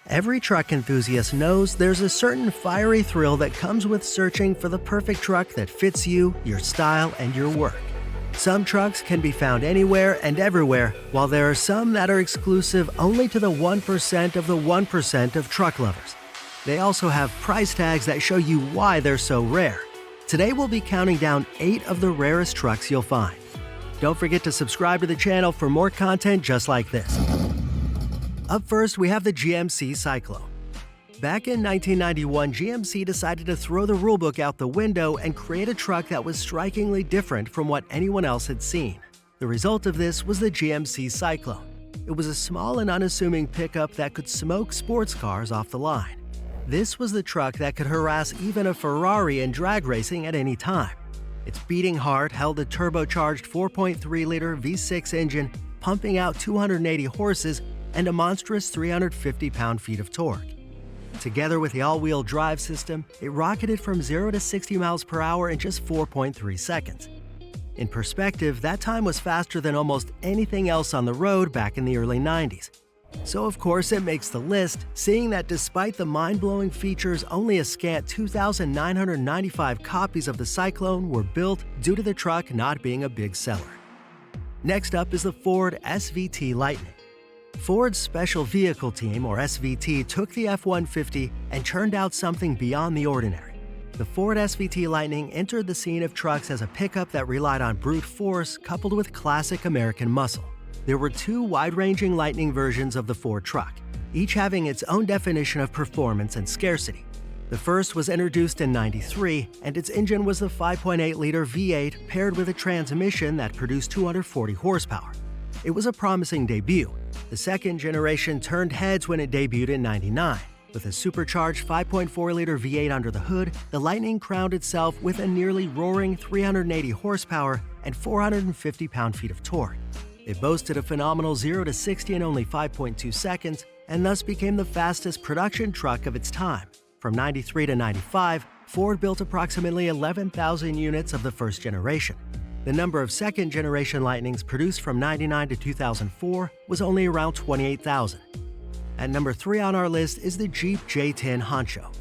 Every truck enthusiast knows there's a certain fiery thrill that comes with searching for the perfect truck that fits you, your style, and your work. Some trucks can be found anywhere and everywhere, while there are some that are exclusive only to the 1% of the 1% of truck lovers. They also have price tags that show you why they're so rare. Today we'll be counting down 8 of the rarest trucks you'll find. Don't forget to subscribe to the channel for more content just like this. Up first, we have the GMC Cyclone. Back in 1991, GMC decided to throw the rulebook out the window and create a truck that was strikingly different from what anyone else had seen. The result of this was the GMC Cyclone. It was a small and unassuming pickup that could smoke sports cars off the line. This was the truck that could harass even a Ferrari in drag racing at any time. Its beating heart held a turbocharged 4.3-liter V6 engine, pumping out 280 horses and a monstrous 350 pound-feet of torque. Together with the all-wheel drive system, it rocketed from 0 to 60 miles per hour in just 4.3 seconds. In perspective, that time was faster than almost anything else on the road back in the early 90s. So of course it makes the list, seeing that despite the mind-blowing features, only a scant 2,995 copies of the Cyclone were built due to the truck not being a big seller. Next up is the Ford SVT Lightning. Ford's Special Vehicle Team, or SVT, took the F-150 and churned out something beyond the ordinary. The Ford SVT Lightning entered the scene of trucks as a pickup that relied on brute force coupled with classic American muscle. There were 2 wide-ranging Lightning versions of the Ford truck, each having its own definition of performance and scarcity. The first was introduced in '93, and its engine was the 5.8-liter V8 paired with a transmission that produced 240 horsepower. It was a promising debut. The second generation turned heads when it debuted in '99. With a supercharged 5.4-liter V8 under the hood, the Lightning crowned itself with a nearly roaring 380 horsepower and 450 pound-feet of torque. It boasted a phenomenal 0 to 60 in only 5.2 seconds and thus became the fastest production truck of its time. From '93 to '95, Ford built approximately 11,000 units of the first generation. The number of second-generation Lightnings produced from '99 to 2004 was only around 28,000. At number 3 on our list is the Jeep J10 Honcho.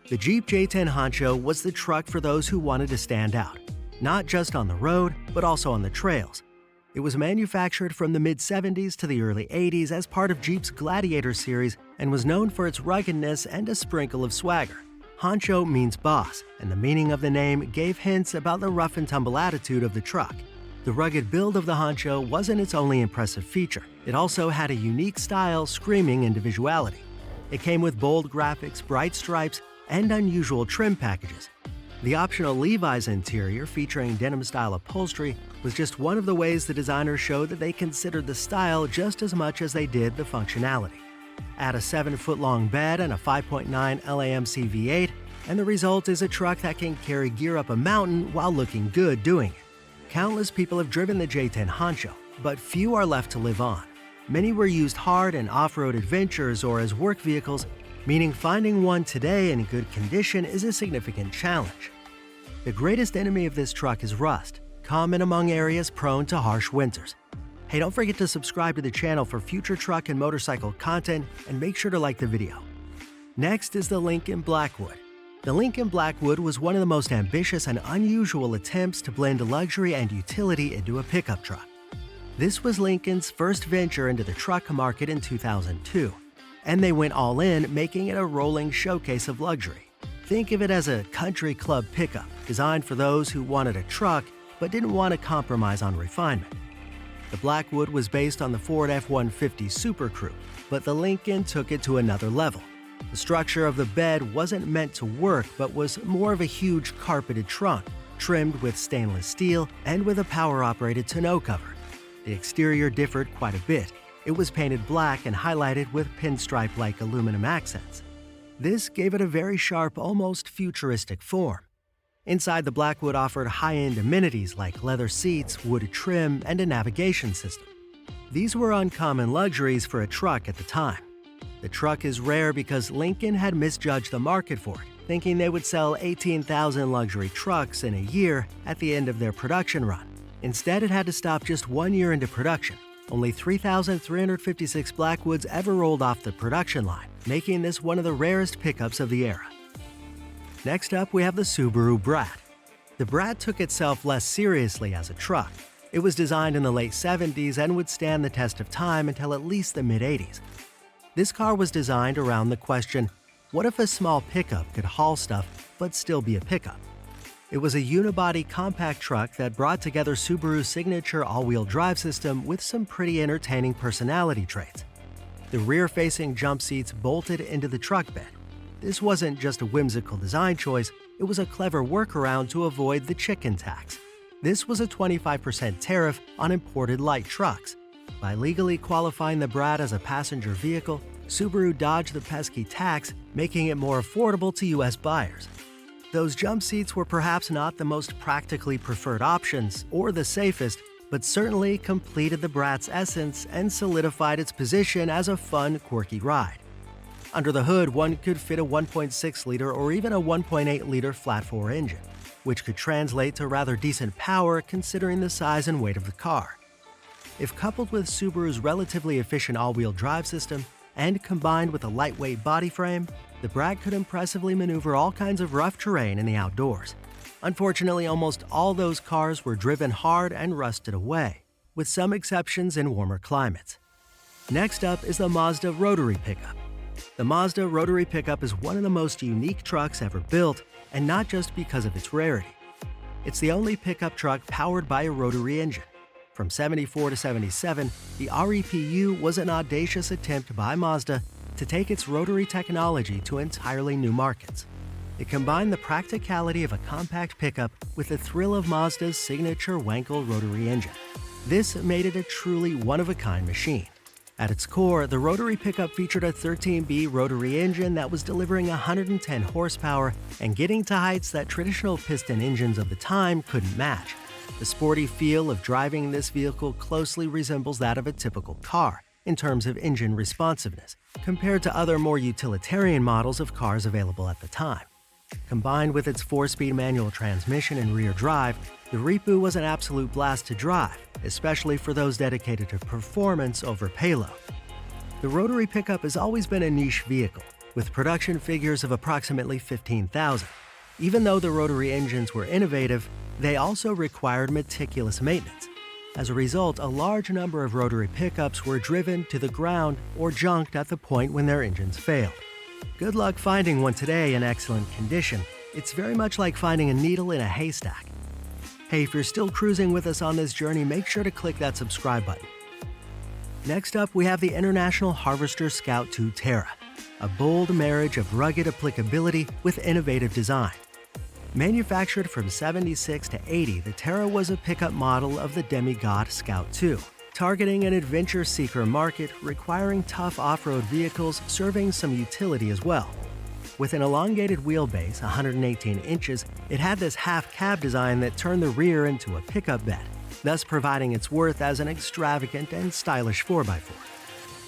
The Jeep J10 Honcho was the truck for those who wanted to stand out, not just on the road, but also on the trails. It was manufactured from the mid-'70s to the early '80s as part of Jeep's Gladiator series and was known for its ruggedness and a sprinkle of swagger. Honcho means boss, and the meaning of the name gave hints about the rough-and-tumble attitude of the truck. The rugged build of the Honcho wasn't its only impressive feature. It also had a unique style screaming individuality. It came with bold graphics, bright stripes, and unusual trim packages. The optional Levi's interior, featuring denim-style upholstery, was just one of the ways the designers showed that they considered the style just as much as they did the functionality. Add a 7-foot-long bed and a 5.9 LAMC V8, and the result is a truck that can carry gear up a mountain while looking good doing it. Countless people have driven the J10 Honcho, but few are left to live on. Many were used hard in off-road adventures or as work vehicles, meaning finding one today in good condition is a significant challenge. The greatest enemy of this truck is rust, common among areas prone to harsh winters. Hey, don't forget to subscribe to the channel for future truck and motorcycle content, and make sure to like the video. Next is the Lincoln Blackwood. The Lincoln Blackwood was one of the most ambitious and unusual attempts to blend luxury and utility into a pickup truck. This was Lincoln's first venture into the truck market in 2002, and they went all in, making it a rolling showcase of luxury. Think of it as a country club pickup, designed for those who wanted a truck but didn't want to compromise on refinement. The Blackwood was based on the Ford F-150 Super Crew, but the Lincoln took it to another level. The structure of the bed wasn't meant to work, but was more of a huge carpeted trunk, trimmed with stainless steel and with a power-operated tonneau cover. The exterior differed quite a bit. It was painted black and highlighted with pinstripe-like aluminum accents. This gave it a very sharp, almost futuristic form. Inside, the Blackwood offered high-end amenities like leather seats, wood trim, and a navigation system. These were uncommon luxuries for a truck at the time. The truck is rare because Lincoln had misjudged the market for it, thinking they would sell 18,000 luxury trucks in a year at the end of their production run. Instead, it had to stop just 1 year into production. Only 3,356 Blackwoods ever rolled off the production line, making this one of the rarest pickups of the era. Next up, we have the Subaru Brat. The Brat took itself less seriously as a truck. It was designed in the late 70s and would stand the test of time until at least the mid-80s. This car was designed around the question, what if a small pickup could haul stuff but still be a pickup? It was a unibody compact truck that brought together Subaru's signature all-wheel drive system with some pretty entertaining personality traits. The rear-facing jump seats bolted into the truck bed. This wasn't just a whimsical design choice, it was a clever workaround to avoid the chicken tax. This was a 25% tariff on imported light trucks. By legally qualifying the Brat as a passenger vehicle, Subaru dodged the pesky tax, making it more affordable to U.S. buyers. Those jump seats were perhaps not the most practically preferred options or the safest, but certainly completed the Brat's essence and solidified its position as a fun, quirky ride. Under the hood, one could fit a 1.6-liter or even a 1.8-liter flat-4 engine, which could translate to rather decent power considering the size and weight of the car. If coupled with Subaru's relatively efficient all-wheel drive system and combined with a lightweight body frame, the Brat could impressively maneuver all kinds of rough terrain in the outdoors. Unfortunately, almost all those cars were driven hard and rusted away, with some exceptions in warmer climates. Next up is the Mazda Rotary pickup. The Mazda Rotary pickup is one of the most unique trucks ever built, and not just because of its rarity. It's the only pickup truck powered by a rotary engine. From 74 to 77, the REPU was an audacious attempt by Mazda to take its rotary technology to entirely new markets. It combined the practicality of a compact pickup with the thrill of Mazda's signature Wankel rotary engine. This made it a truly one-of-a-kind machine. At its core, the rotary pickup featured a 13B rotary engine that was delivering 110 horsepower and getting to heights that traditional piston engines of the time couldn't match. The sporty feel of driving this vehicle closely resembles that of a typical car in terms of engine responsiveness, compared to other more utilitarian models of cars available at the time. Combined with its 4-speed manual transmission and rear drive, the Repu was an absolute blast to drive, especially for those dedicated to performance over payload. The rotary pickup has always been a niche vehicle, with production figures of approximately 15,000. Even though the rotary engines were innovative, they also required meticulous maintenance. As a result, a large number of rotary pickups were driven to the ground or junked at the point when their engines failed. Good luck finding one today in excellent condition. It's very much like finding a needle in a haystack. Hey, if you're still cruising with us on this journey, make sure to click that subscribe button. Next up, we have the International Harvester Scout II Terra, a bold marriage of rugged applicability with innovative design. Manufactured from 76 to 80, the Terra was a pickup model of the demigod Scout II, targeting an adventure seeker market requiring tough off-road vehicles serving some utility as well. With an elongated wheelbase, 118 inches, it had this half-cab design that turned the rear into a pickup bed, thus providing its worth as an extravagant and stylish 4x4.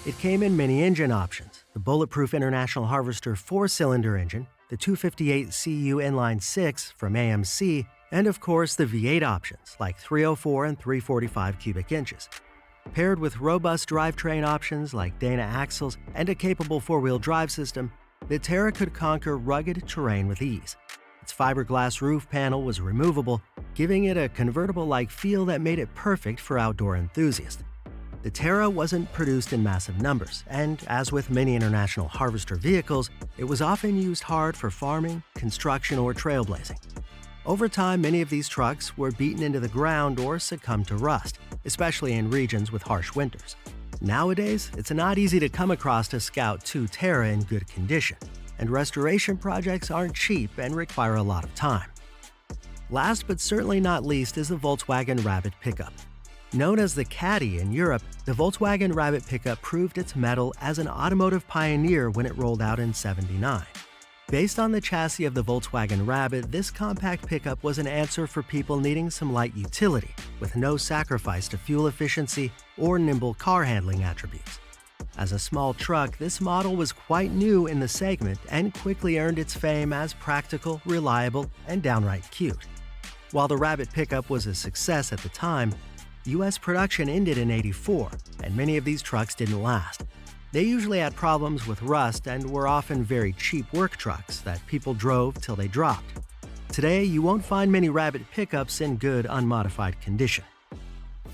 It came in many engine options: the bulletproof International Harvester 4-cylinder engine, the 258 CU inline-6 from AMC, and of course the V8 options like 304 and 345 cubic inches. Paired with robust drivetrain options like Dana axles and a capable 4-wheel drive system, the Terra could conquer rugged terrain with ease. Its fiberglass roof panel was removable, giving it a convertible-like feel that made it perfect for outdoor enthusiasts. The Terra wasn't produced in massive numbers, and as with many International Harvester vehicles, it was often used hard for farming, construction, or trailblazing. Over time, many of these trucks were beaten into the ground or succumbed to rust, especially in regions with harsh winters. Nowadays, it's not easy to come across a Scout II Terra in good condition, and restoration projects aren't cheap and require a lot of time. Last but certainly not least is the Volkswagen Rabbit pickup. Known as the Caddy in Europe, the Volkswagen Rabbit pickup proved its mettle as an automotive pioneer when it rolled out in '79. Based on the chassis of the Volkswagen Rabbit, this compact pickup was an answer for people needing some light utility, with no sacrifice to fuel efficiency or nimble car handling attributes. As a small truck, this model was quite new in the segment and quickly earned its fame as practical, reliable, and downright cute. While the Rabbit pickup was a success at the time, US production ended in '84, and many of these trucks didn't last. They usually had problems with rust and were often very cheap work trucks that people drove till they dropped. Today, you won't find many Rabbit pickups in good, unmodified condition.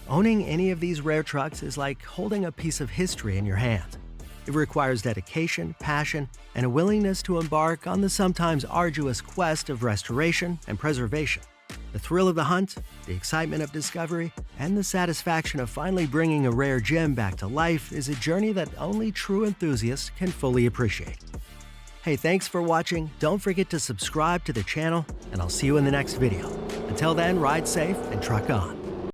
Owning any of these rare trucks is like holding a piece of history in your hands. It requires dedication, passion, and a willingness to embark on the sometimes arduous quest of restoration and preservation. The thrill of the hunt, the excitement of discovery, and the satisfaction of finally bringing a rare gem back to life is a journey that only true enthusiasts can fully appreciate. Hey, thanks for watching. Don't forget to subscribe to the channel, and I'll see you in the next video. Until then, ride safe and truck on.